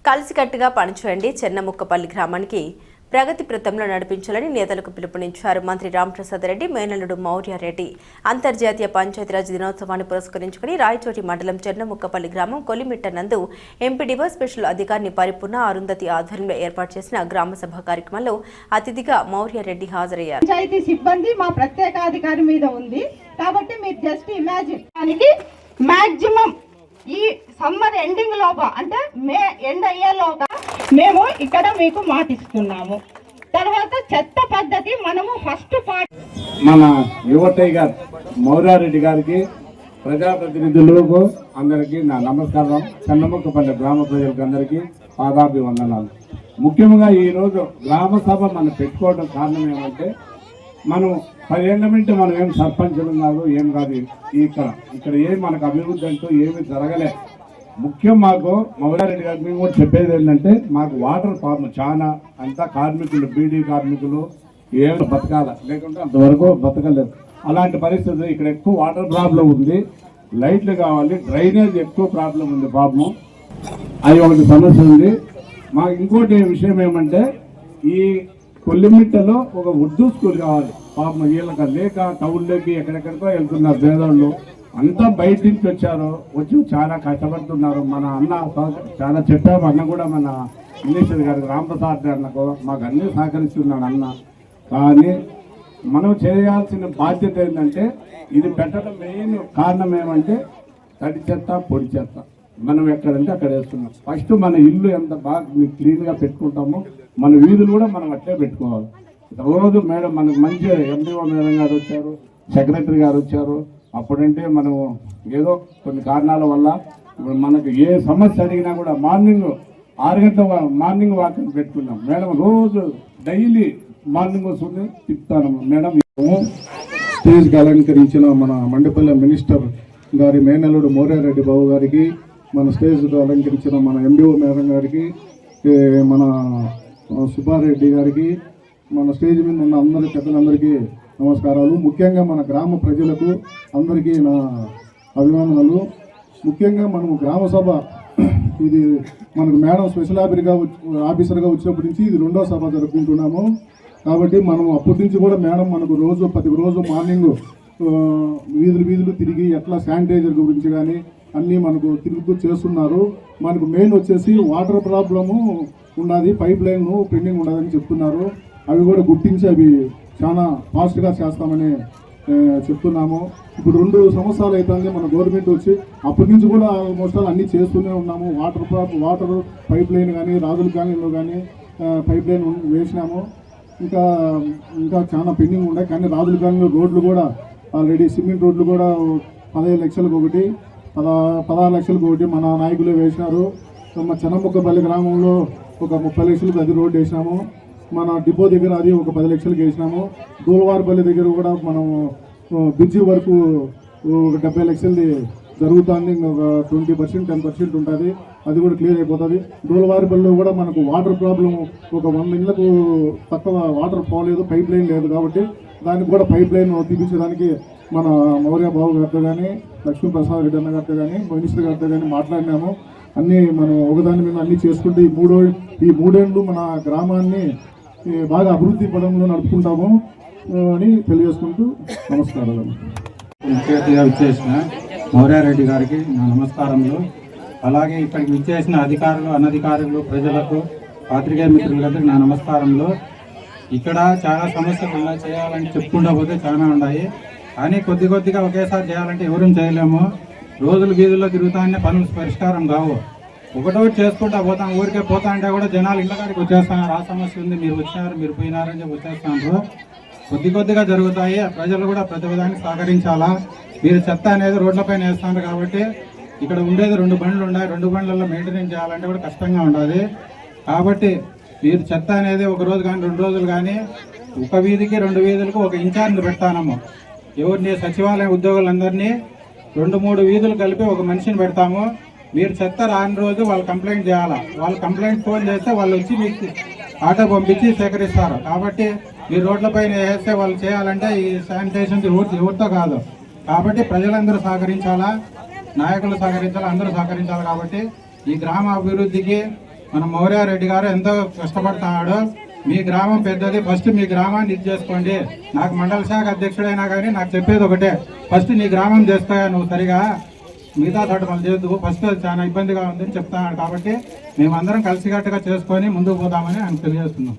కలిసికట్టుగా పనిచేయండి. చెన్నముక్కపల్లి గ్రామానికి ప్రగతి ప్రతంలో నడిపించాలని నేతలకు పిలుపునిచ్చారు మంత్రి రాంప్రసాద్ రెడ్డి. మేనల్లుడు మౌర్యారెడ్డి అంతర్జాతీయ పంచాయతీరాజ్ దినోత్సవాన్ని పురస్కరించుకుని రాయచోటి మండలం చెన్నముక్కపల్లి గ్రామం కొలిమిట్ట నందు ఎంపీడీఓ స్పెషల్ అధికారిని పరిపూర్ణ అరుంధతి ఆధ్వర్యంలో ఏర్పాటు చేసిన గ్రామ సభ కార్యక్రమంలో అతిథిగా మౌర్యారెడ్డి హాజరయ్యారు. పంచాయతీ సిబ్బంది మా ప్రత్యేక అధికారి మీద ఉంది కాబట్టి మీరు జస్ట్ ఇమాజిన్ మాక్సిమం ఈ సమ్మర్ ఎండింగ్ లోగా అంటే మే ఎండ్ అయ్యేలోగా మేము ఇక్కడ మీకు మాటిస్తున్నాము. తర్వాత చెత్త పద్ధతి మనము ఫస్ట్ పార్ట్ మన యువ టైగర్ మౌర్యారెడ్డి గారికి, ప్రజాప్రతినిధులకు అందరికీ నా నమస్కారం. చెన్నముక్కపల్లి గ్రామ ప్రజలకు అందరికీ పాదాభివందనాలు. ముఖ్యంగా ఈరోజు గ్రామ సభ మనం పెట్టుకోవడం కారణం ఏమంటే, మనం 10 ఏళ్ల నుంచి మనం ఏం సర్పంచులు కాదు, ఏం కాదు. ఇక్కడ ఏం మనకు అభివృద్ధి అంటూ ఏమి జరగలే. ముఖ్యం మాకు మౌర్యారెడ్డి గారికి మేము కూడా చెప్పేది ఏంటంటే, మాకు వాటర్ ప్రాబ్లం చాలా. అంతా కార్మికులు, బీడీ కార్మికులు ఏమి బతకాల, లేకుంటే అంతవరకు బతకలేదు. అలాంటి పరిస్థితులు ఇక్కడ ఎక్కువ వాటర్ ప్రాబ్లం ఉంది. లైట్లు కావాలి, డ్రైనేజ్ ఎక్కువ ప్రాబ్లం ఉంది. పాపము అది ఒకటి సమస్య ఉంది. మాకు ఇంకోటి విషయం ఏమంటే, ఈ కొల్లిమిట్టలో ఒక ఉర్దూ స్కూల్ కావాలి. పాపం వీళ్ళకి లేక టౌన్లోకి ఎక్కడెక్కడికో వెళ్తున్నారు పేదోళ్ళు. అంతా బయట నుంచి వచ్చి చాలా కష్టపడుతున్నారు. మన అన్న చాలా చెప్పాము. అన్న కూడా మన మినిస్టర్ గారికి రాంప్రసాద్ అన్నకు మాకు అన్నీ సహకరిస్తున్నాడు అన్న. కానీ మనం చేయాల్సిన బాధ్యత ఏంటంటే, ఇది పెట్టడం మెయిన్ కారణం ఏమంటే తడి చెత్త, పొడి చెత్త మనం ఎక్కడంటే అక్కడ వేస్తున్నాం. ఫస్ట్ మన ఇల్లు ఎంత బాగా క్లీన్గా పెట్టుకుంటామో మన వీధులు కూడా మనం అట్లే పెట్టుకోవాలి. రోజు మేడం మనకు మంచి ఎంపీఓ మేడం గారు వచ్చారు, సెక్రటరీ గారు వచ్చారు. అప్పుడంటే మనం ఏదో కొన్ని కారణాల వల్ల ఇప్పుడు మనకు ఏ సమస్య అడిగినా కూడా మార్నింగ్ 6 గంటల మార్నింగ్ వాక్ పెట్టుకున్నాం. మేడం రోజు డైలీ మార్నింగ్ వస్తుంది తిప్పుతాను. మేడం స్టేజ్కి అలంకరించిన మన మండపల్లి మినిస్టర్ గారి మేనల్లుడు మౌర్యారెడ్డి బాబు గారికి, మన స్టేజ్కి అలంకరించిన మన ఎండిఓ మేడం గారికి, మన సుబ్బారెడ్డి గారికి, మన స్టేజ్ మీద ఉన్న అందరి పెద్దలందరికీ నమస్కారాలు. ముఖ్యంగా మన గ్రామ ప్రజలకు అందరికీ నా అభినందనలు. ముఖ్యంగా మనము గ్రామ సభ ఇది మనకు మేడం స్పెషల్ ఆఫీసర్గా వచ్చినప్పటి నుంచి ఇది 2వ సభ జరుపుకుంటున్నాము. కాబట్టి మనం అప్పటి నుంచి కూడా మేడం మనకు ప్రతిరోజు మార్నింగ్ వీధులు తిరిగి ఎట్లా శానిటైజర్ గురించి కానీ అన్నీ మనకు తిరుగుతూ చేస్తున్నారు. మనకు మెయిన్ వచ్చేసి వాటర్ ప్రాబ్లము ఉన్నది, పైప్ లైన్ పెండింగ్ ఉండదని చెప్తున్నారు. అవి కూడా గుర్తించి అవి చాలా ఫాస్ట్గా చేస్తామని చెప్తున్నాము. ఇప్పుడు 2 సంవత్సరాలు అవుతుంది మన గవర్నమెంట్ వచ్చి. అప్పటి నుంచి కూడా ఆల్మోస్ట్ అన్నీ చేస్తూనే ఉన్నాము. వాటర్ పైప్ లైన్ కానీ రాజుల కాలనీలో కానీ పైప్ లైన్ వేసినాము. ఇంకా చాలా పెండింగ్ ఉన్నాయి. కానీ రాజుల కాలనీలో రోడ్లు కూడా ఆల్రెడీ సిమెంట్ రోడ్లు కూడా 15 లక్షలకు ఒకటి, 16 లక్షలకు ఒకటి మన నాయకులే వేసినారు. మన చెన్నముక్కపల్లి గ్రామంలో ఒక 30 లక్షలకు అది రోడ్డు వేసినాము. మన డిపో దగ్గర అది ఒక 10 లక్షలకు వేసినాము. దూలవారిపల్లి దగ్గర కూడా మనం బ్రిడ్జి వరకు ఒక 70 లక్షలది జరుగుతుంది. ఇంకొక 20%, 10% ఉంటుంది. అది కూడా క్లియర్ అయిపోతుంది. దూలవారిపల్లిలో కూడా మనకు వాటర్ ప్రాబ్లం, ఒక 100 ఇళ్లకు తక్కువ వాటర్ పోలేదు, పైప్ లైన్ లేదు. కాబట్టి దానికి కూడా పైప్ లైన్ తీపించడానికి మన మౌర్య బాబు గారితో కానీ, లక్ష్మీప్రసాద్ రెడ్డి అన్న గారితో కానీ, మినిస్టర్ గారితో కానీ మాట్లాడినాము. అన్నీ మనం ఒకదాని మీద అన్నీ చేసుకుంటూ ఈ మూడేళ్ళు మన గ్రామాన్ని బాగా అభివృద్ధి పదంలో నడుపుకుంటాము అని తెలియజేసుకుంటూ నమస్కారాలు. ముఖ్య అతిథిగా విచ్చేసిన మౌర్యారెడ్డి గారికి నా నమస్కారములు. అలాగే ఇక్కడికి విచ్చేసిన అధికారులు, అనధికారులు, ప్రజలకు, పాత్రికేయ మిత్రులందరికీ నా నమస్కారములు. ఇక్కడ చాలా సమస్యలు ఉన్నాయి, చేయాలని చెప్పుకుంటూ పోతే చాలా ఉన్నాయి. కానీ కొద్దిగా ఒకేసారి చేయాలంటే ఎవరూ చేయలేము. రోజులు వీధుల్లో తిరుగుతానే పనులు పరిష్కారం కావు. ఒకటోటి చేసుకుంటా పోతాం. ఊరికే పోతా అంటే కూడా జనాలు ఇళ్ళ కాడికి వచ్చేస్తున్నారు. ఆ సమస్య ఉంది, మీరు వచ్చినారు, మీరు పోయినారని చెప్పి వచ్చేస్తున్నారు. కొద్దిగా జరుగుతాయి. ప్రజలు కూడా ప్రతి విధానికి సహకరించాలా. మీరు చెత్త అనేది రోడ్లపైన వేస్తున్నారు కాబట్టి ఇక్కడ ఉండేది 2 బండ్లు ఉన్నాయి. 2 బండ్లలో మెయింటెనెన్స్ చేయాలంటే కూడా కష్టంగా ఉంటుంది. కాబట్టి మీరు చెత్త అనేది ఒక రోజు కానీ 2 రోజులు కానీ ఒక వీధికి 2 వీధులకు ఒక ఇన్ఛార్జ్ పెడతాము. ఎవరిని సచివాలయ ఉద్యోగులందరినీ 2-3 వీధులు కలిపి ఒక మనిషిని పెడతాము. మీరు చెత్త రాని రోజు వాళ్ళు కంప్లైంట్ చేయాలా. వాళ్ళు కంప్లైంట్ ఫోన్ చేస్తే వాళ్ళు వచ్చి మీకు ఆటో పంపించి సేకరిస్తారు. కాబట్టి ఈ రోడ్లపైన వేస్తే వాళ్ళు చేయాలంటే ఈ శానిటేషన్ ఎవరితో కాదు. కాబట్టి ప్రజలందరూ సహకరించాలా, నాయకులు సహకరించాలా, అందరూ సహకరించాలి. కాబట్టి ఈ గ్రామ అభివృద్ధికి మన మౌర్యారెడ్డి గారు ఎంతో కష్టపడుతున్నాడు. మీ గ్రామం పెద్దది, ఫస్ట్ మీ గ్రామాన్ని ఇది చేసుకోండి. నాకు మండల శాఖ అధ్యక్షుడైనా కానీ నాకు చెప్పేది ఒకటే, ఫస్ట్ నీ గ్రామం చేసుకోయా నువ్వు సరిగా, మిగతా తోట మనం చేద్దు, ఫస్ట్ చాలా ఇబ్బందిగా ఉందని చెప్తున్నాడు. కాబట్టి మేమందరం కలిసికట్టుగా చేసుకొని ముందుకు పోదామని ఆయన తెలియజేస్తున్నాం.